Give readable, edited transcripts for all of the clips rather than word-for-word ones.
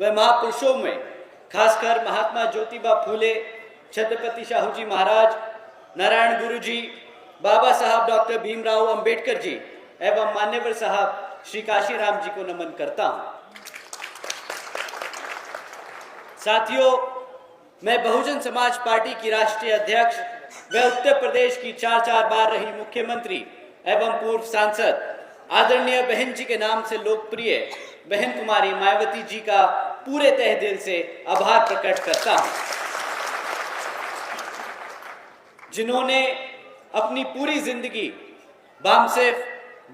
व महापुरुषों में खासकर महात्मा ज्योतिबा फूले, छत्रपति शाहू जी महाराज, नारायण गुरु जी, बाबा साहब डॉक्टर भीमराव अंबेडकर जी एवं मान्यवर साहब श्री काशीराम जी को नमन करता हूं। साथियों, मैं बहुजन समाज पार्टी की राष्ट्रीय अध्यक्ष व उत्तर प्रदेश की 4 बार रही मुख्यमंत्री एवं पूर्व सांसद आदरणीय बहन जी के नाम से लोकप्रिय बहन कुमारी मायावती जी का पूरे तहे दिल से आभार प्रकट करता हूं, जिन्होंने अपनी पूरी जिंदगी बामसेफ,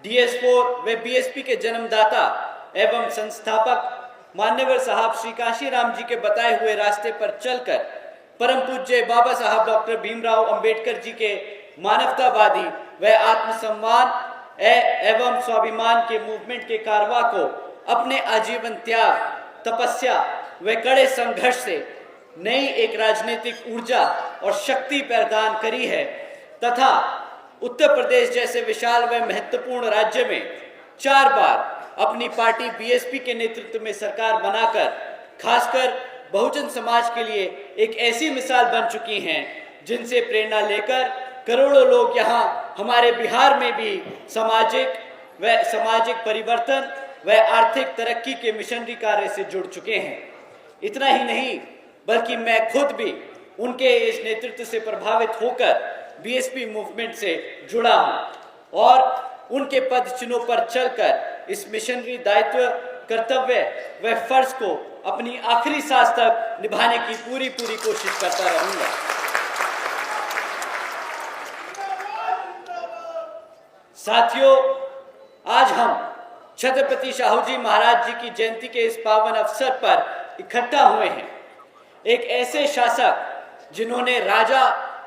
DS4 व BSP के जन्मदाता एवं संस्थापक मान्यवर साहब श्री काशीराम जी के बताए हुए रास्ते पर चलकर परम पूज्य बाबा साहब डॉक्टर भीमराव अंबेडकर जी के मानवतावादी व आत्मसम्मान एवं स्वाभिमान के मूवमेंट के कारवा को अपने आजीवन त्याग, तपस्या व कड़े संघर्ष से नई एक राजनीतिक ऊर्जा और शक्ति प्रदान करी है तथा उत्तर प्रदेश जैसे विशाल व महत्वपूर्ण राज्य में 4 बार अपनी पार्टी BSP के नेतृत्व में सरकार बनाकर खासकर बहुजन समाज के लिए एक ऐसी मिसाल बन चुकी हैं जिनसे प्रेरणा लेकर करोड़ों लोग यहाँ हमारे बिहार में भी सामाजिक परिवर्तन व आर्थिक तरक्की के मिशनरी कार्य से जुड़ चुके हैं। इतना ही नहीं बल्कि मैं खुद भी उनके इस नेतृत्व से प्रभावित होकर BSP मूवमेंट से जुड़ा हूं और उनके पद चिन्हों पर चलकर इस मिशनरी दायित्व, कर्तव्य व फर्ज को अपनी आखिरी सांस तक निभाने की पूरी कोशिश करता रहूंगा। साथियों, आज हम छत्रपति शाहू जी महाराज जी की जयंती के इस पावन अवसर पर इकट्ठा हुए हैं। एक ऐसे शासक जिन्होंने राजा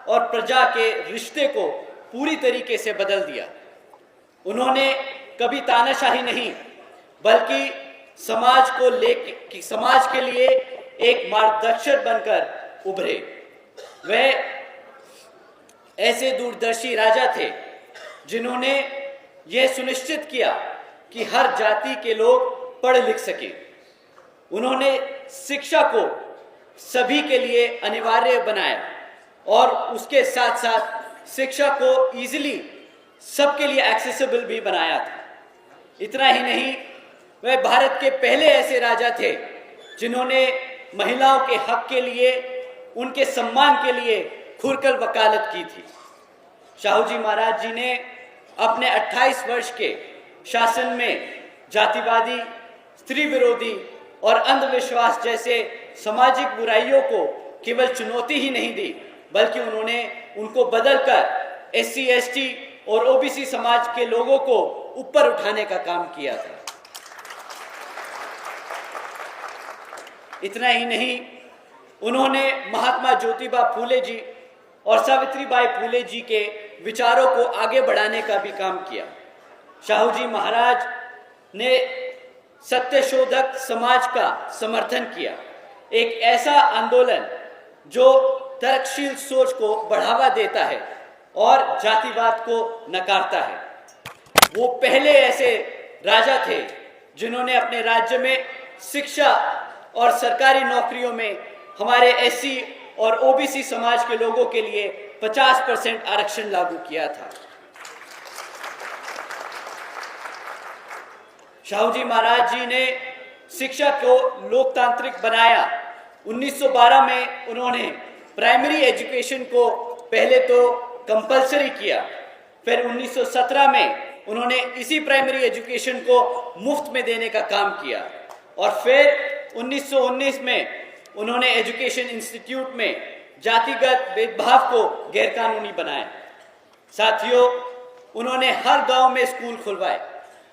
और प्रजा के रिश्ते को पूरी तरीके से बदल दिया। उन्होंने कभी तानाशाही नहीं बल्कि समाज के लिए एक मार्गदर्शक बनकर उभरे। वे ऐसे दूरदर्शी राजा थे जिन्होंने यह सुनिश्चित किया कि हर जाति के लोग पढ़ लिख सके। उन्होंने शिक्षा को सभी के लिए अनिवार्य बनाया और उसके साथ साथ शिक्षा को इजीली सबके लिए एक्सेसिबल भी बनाया था। इतना ही नहीं, वह भारत के पहले ऐसे राजा थे जिन्होंने महिलाओं के हक के लिए, उनके सम्मान के लिए खुलकर वकालत की थी। शाहू जी महाराज जी ने अपने 28 वर्ष के शासन में जातिवादी, स्त्री विरोधी और अंधविश्वास जैसे सामाजिक बुराइयों को केवल चुनौती ही नहीं दी बल्कि उन्होंने उनको बदलकर SC, ST और OBC समाज के लोगों को ऊपर उठाने का काम किया था। इतना ही नहीं, उन्होंने महात्मा ज्योतिबा फूले जी और सावित्रीबाई फूले जी के विचारों को आगे बढ़ाने का भी काम किया। शाहू जी महाराज ने सत्यशोधक समाज का समर्थन किया, एक ऐसा आंदोलन जो तर्कशील सोच को बढ़ावा देता है और जातिवाद को नकारता है। वो पहले ऐसे राजा थे जिन्होंने अपने राज्य में शिक्षा और सरकारी नौकरियों में हमारे SC और OBC समाज के लोगों के लिए 50% आरक्षण लागू किया था। शाहू जी महाराज जी ने शिक्षा को लोकतांत्रिक बनाया। 1912 में उन्होंने प्राइमरी एजुकेशन को पहले तो कंपलसरी किया, फिर 1917 में उन्होंने इसी प्राइमरी एजुकेशन को मुफ्त में देने का काम किया और फिर 1919 में उन्होंने एजुकेशन इंस्टीट्यूट में जातिगत भेदभाव को गैरकानूनी बनाया। साथियों, उन्होंने हर गांव में स्कूल खुलवाए।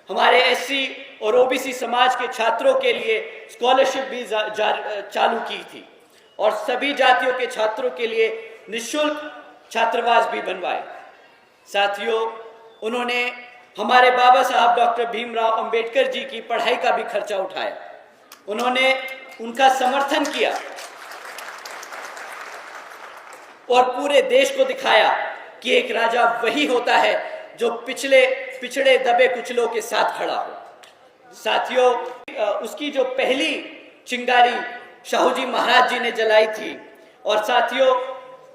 हमारे SC और OBC समाज के छात्रों के लिए स्कॉलरशिप भी चालू की थी और सभी जातियों के छात्रों के लिए निःशुल्क छात्रावास भी बनवाए। साथियों, उन्होंने हमारे बाबा साहब डॉक्टर भीमराव अंबेडकर जी की पढ़ाई का भी खर्चा उठाया। उन्होंने उनका समर्थन किया और पूरे देश को दिखाया कि एक राजा वही होता है जो पिछड़े दबे कुचलों के साथ खड़ा हो। साथियों, उसकी जो पहली चिंगारी शाहू जी महाराज जी ने जलाई थी। और साथियों,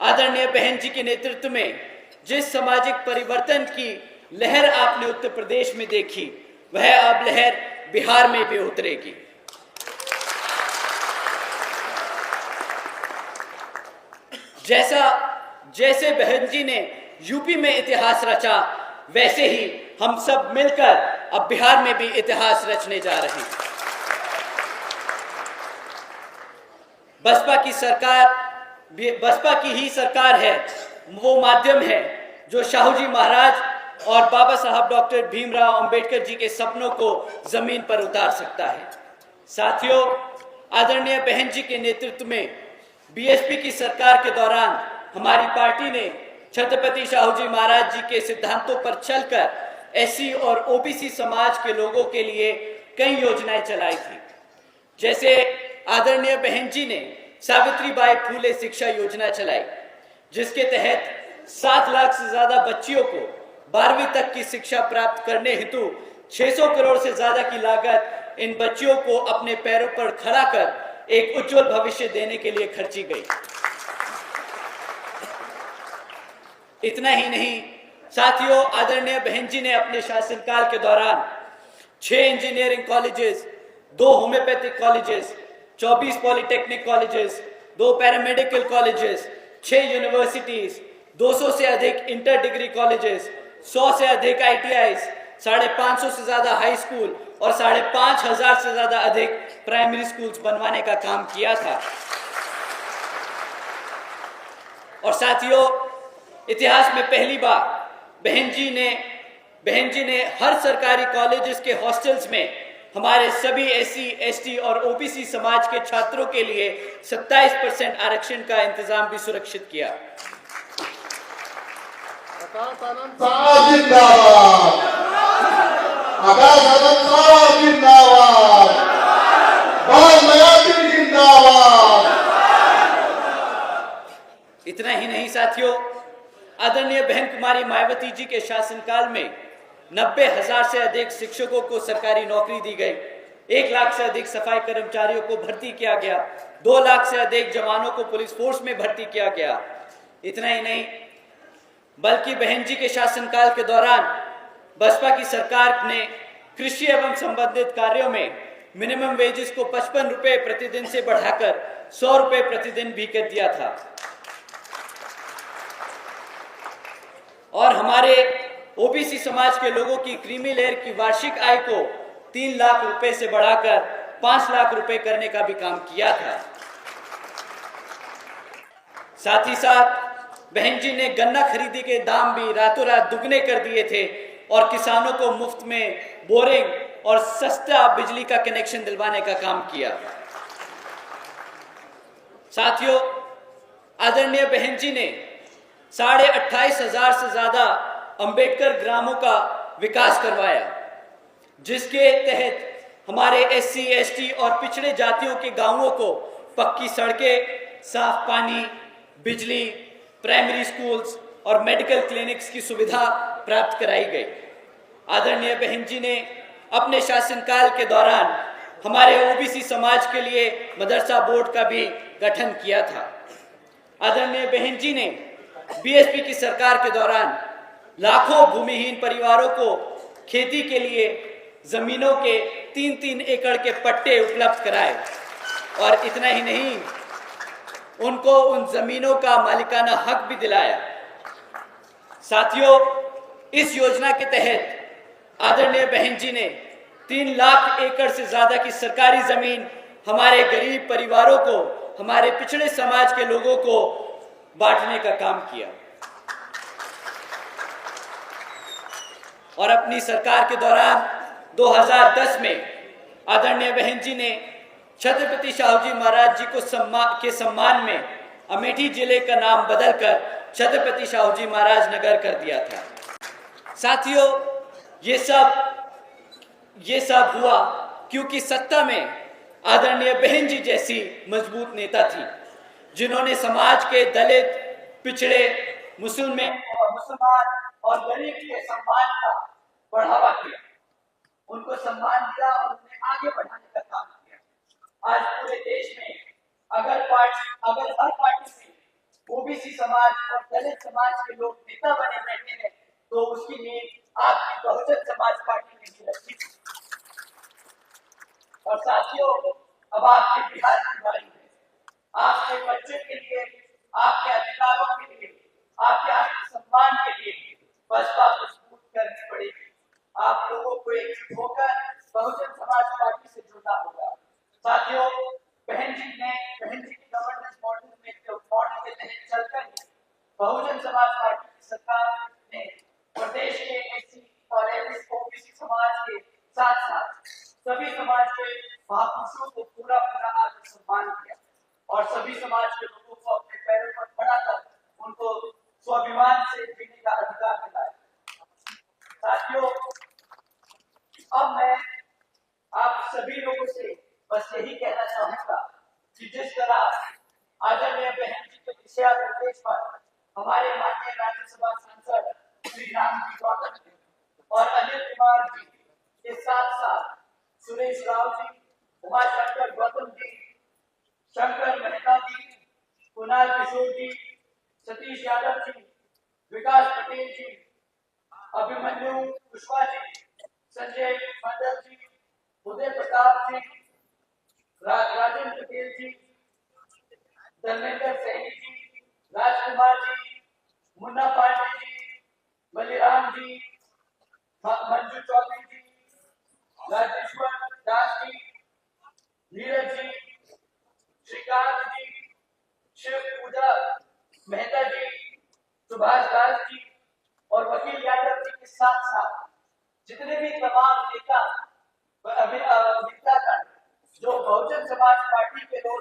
आदरणीय बहन जी के नेतृत्व में जिस सामाजिक परिवर्तन की लहर आपने उत्तर प्रदेश में देखी, वह अब लहर बिहार में भी उतरेगी। जैसे बहन जी ने यूपी में इतिहास रचा, वैसे ही हम सब मिलकर अब बिहार में भी इतिहास रचने जा रहे हैं। बसपा की ही सरकार है, वो माध्यम है जो शाहू जी महाराज और बाबा साहब डॉक्टर भीमराव अंबेडकर जी के सपनों को जमीन पर उतार सकता है। साथियों, आदरणीय बहन जी के नेतृत्व में बीएसपी की सरकार के दौरान हमारी पार्टी ने छत्रपति शाहू जी महाराज जी के सिद्धांतों पर चलकर एससी और ओबीसी समाज के लोगों के लिए कई योजनाएं चलाई थी। जैसे आदरणीय बहन जी ने सावित्रीबाई फूले शिक्षा योजना चलाई, जिसके तहत 7 लाख से ज्यादा बच्चियों को 12वीं तक की शिक्षा प्राप्त करने हेतु 600 करोड़ से ज्यादा की लागत इन बच्चियों को अपने पैरों पर खड़ा कर एक उज्जवल भविष्य देने के लिए खर्ची गई। इतना ही नहीं साथियों, आदरणीय बहन जी ने अपने शासनकाल के दौरान 6 engineering colleges, 2 homeopathic colleges, 24 polytechnic colleges, 2 paramedical colleges, 6 universities, 200 से अधिक इंटर डिग्री कॉलेजेस, 100 से अधिक ITIs, 550 से ज्यादा हाई स्कूल और 5,500 से ज्यादा अधिक प्राइमरी स्कूल्स बनवाने का काम किया था। और साथियों, इतिहास में पहली बार बहन जी ने हर सरकारी कॉलेजेस के हॉस्टल्स में हमारे सभी SC, ST और OBC समाज के छात्रों के लिए 27% आरक्षण का इंतजाम भी सुरक्षित किया। इतना ही नहीं साथियों, आदरणीय बहन कुमारी मायावती जी के शासनकाल में 90,000 से अधिक शिक्षकों को सरकारी नौकरी दी गई, 1 लाख से अधिक सफाई कर्मचारियों को भर्ती किया गया, 2 लाख से अधिक जवानों को पुलिस फोर्स में भर्ती किया गया। इतना ही नहीं, बल्कि बहन जी के शासनकाल के दौरान बसपा की सरकार ने कृषि एवं संबंधित कार्यों में मिनिमम वेजेस को 55 रुपए प्रतिदिन से बढ़ाकर 100 रुपए प्रतिदिन भी कर दिया था। और हमारे ओबीसी समाज के लोगों की क्रीमी लेयर की वार्षिक आय को 3 लाख रुपए से बढ़ाकर 5 लाख रुपए करने का भी काम किया था। साथ ही साथ बहन जी ने गन्ना खरीदी के दाम भी रातों रात दुगने कर दिए थे और किसानों को मुफ्त में बोरिंग और सस्ता बिजली का कनेक्शन दिलवाने का काम किया। साथियों, आदरणीय बहन जी ने 28,500 से ज्यादा अंबेडकर ग्रामों का विकास करवाया, जिसके तहत हमारे SC, ST और पिछड़े जातियों के गांवों को पक्की सड़कें, साफ पानी, बिजली, प्राइमरी स्कूल्स और मेडिकल क्लिनिक्स की सुविधा प्राप्त कराई गई। आदरणीय बहन जी ने अपने शासनकाल के दौरान हमारे ओबीसी समाज के लिए मदरसा बोर्ड का भी गठन किया था। आदरणीय बहन जी ने बीएसपी की सरकार के दौरान लाखों भूमिहीन परिवारों को खेती के लिए जमीनों के 3-3 एकड़ के पट्टे उपलब्ध कराए और इतना ही नहीं, उनको उन जमीनों का मालिकाना हक भी दिलाया। साथियों, इस योजना के तहत आदरणीय बहन जी ने 3 लाख एकड़ से ज्यादा की सरकारी जमीन हमारे गरीब परिवारों को, हमारे पिछड़े समाज के लोगों को बांटने का काम किया। और अपनी सरकार के दौरान 2010 में आदरणीय बहन जी ने छत्रपति शाहू जी महाराज जी को सम्मान में अमेठी जिले का नाम बदलकर छत्रपति शाहू जी महाराज नगर कर दिया था। साथियों, ये सब हुआ क्योंकि सत्ता में आदरणीय बहन जी जैसी मजबूत नेता थी, जिन्होंने समाज के दलित, पिछड़े, मुसलमान और गरीब के सम्मान का बढ़ावा किया, उनको सम्मान दिया और उन्हें आगे बढ़ाने का काम किया। आज देश में अगर हर पार्टी में ओबीसी समाज और दलित समाज के लोग नेता बने बैठे हैं तो उसकी नींव आपकी बहुजन समाज पार्टी ने भी रखी थी। और साथियों, अब आपके बिहार की बारी है। आपके बच्चों के लिए, आपके अधिकारों के लिए, आपके आत्मसम्मान के लिए बसपा मजबूत करनी पड़ेगी। आप लोगों को एकजुट होकर बहुजन समाज पार्टी से जुड़ना होगा। साथियों, बहन जी की गवर्नेंस मॉडल के तहत चलकर बहुजन समाज पार्टी की सरकार ने प्रदेश के एससी और ओबीसी समाज के साथ साथ सभी समाज के महापुरुषों को पूरा आदर सम्मान किया और सभी समाज के लोगों को अपने पैरों पर खड़ा कर उनको स्वाभिमान से जीने का अधिकार दिलाया। साथियों, अब मैं आप सभी लोगों से बस यही कहना चाहूंगा कि जिस तरह आदरणीय बहन जी के दिशा निर्देश पर हमारे माननीय राज्यसभा सांसद श्री रामजी गौतम जी और अनिल कुमार जी के साथ साथ सुरेश राव जी, उमाशंकर गौतम जी, शंकर मेहता जी, कुणाल किशोर जी, सतीश यादव जी, विकास पटेल जी, अभिमन्यु कुशवाहा जी, संजय मंडल जी, उदय प्रताप जी, राजेंद्र पटेल जी, धर्मेंद्र सैनी जी, राजकुमार जी, मुन्ना पांडे जी, बलिराम जी, मंजू चौधरी जी, राजेश्वर दास जी, नीरज जी, श्रीकांत जी, शिव पूजा मेहता जी, सुभाष दास जी और वकील यादव जी के साथ साथ जितने भी तमाम नेता जो बहुजन समाज पार्टी के लोग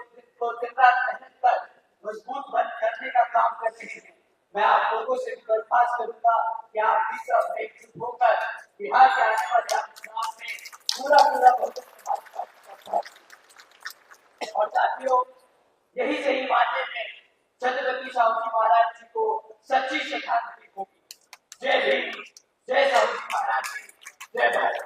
दिन रात मेहनत कर मजबूत बन करने का काम कर रहे हैं, मैं आप लोगों से दरख्वास्त करूंगा कि आप भी सब एकजुट होकर बिहार के आने वाले चुनाव में पूरा बहुजन समाज पार्टी का साथ। और साथियों, यही सही मानने में छत्रपति साहू जी महाराज जी को सच्ची श्रद्धांजलि होगी। जय भीम, जय साहू जी महाराज जी, जय भारत।